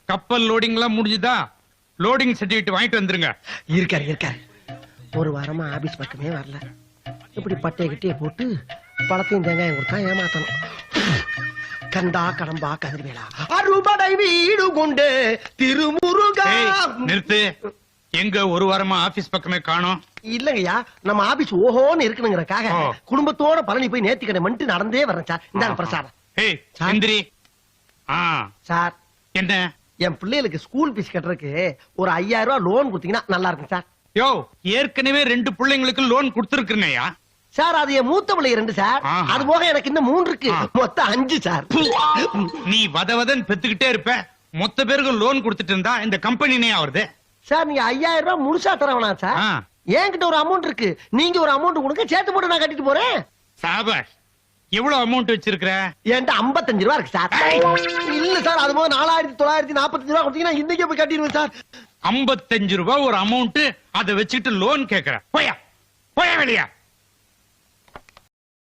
கப்பல் லோடிங் எல்லாம் முடிஞ்சுதா? லோடிங் சர்டிபிகேட் வாங்கிட்டு வந்துருங்க. இருக்காரு. ஒரு வாரமா ஆபீஸ் பக்கமே வரல. இப்படி பட்டைய கிட்டே போட்டு பழத்தையும் தேங்காயும் கொடுத்தா ஏமாத்தணும். கண்டா கடம்பா கதிர்வேலா அறுபடை வீடு கொண்டு திருமுருகா. நிறுத்து. எங்க ஒரு வாரமா ஆபீஸ் பக்கமே காணோம்? இல்லங்கய்யா, நம்ம ஆபீஸ் ஓஹோன்னு இருக்கணுங்கிறக்காக குடும்பத்தோட பழனி போய் நேர்த்திக்கடை மண்ட்டு நடந்தே வரேன் சார். இந்தாங்க பிரசாதம். சார், என்ன? என் பிள்ளைகளுக்கு ஸ்கூல் ஃபீஸ் கட்டுறதுக்கு ஒரு 5000 ரூபாய் லோன் கொடுத்தீங்கன்னா நல்லா இருக்கும் சார். யோ, ஏற்கனவே 2 பிள்ளைங்களுக்கு லோன் கொடுத்துருக்கேயா சார்? அது என் மூத்த பிள்ளை 2 சார். அது போக எனக்கு இன்னும் 3 இருக்கு. மொத்தம் 5 சார். நீ வதவதன் பெத்துக்கிட்டே இருப்ப. மொத்த பேருக்கு லோன் கொடுத்துட்டு இருந்தா இந்த கம்பெனினே ஆவறது. சார், நீங்க 5000 ரூபாய் முழுசா தரவனா சார்? என்கிட்ட ஒரு அமௌண்ட் இருக்கு, நீங்க ஒரு அமௌண்ட் கொடுங்க, சேர்த்து போட்டு நான் கட்டிட்டு போறேன். சாபாஷ். எவ்வளவு அமௌண்ட் வச்சிருக்கிற? என்கிட்ட 55 ரூபாய் இருக்கு சார். இல்ல சார், அது போக 4945 ரூபாய் கொடுத்தீங்கன்னா இன்னைக்கே போய் கட்டிடுவேன் சார். 55 ரூபாய் ஒரு அமௌண்ட், அதை வச்சுட்டு லோன் கேக்குற? போயா போயா வெளியா.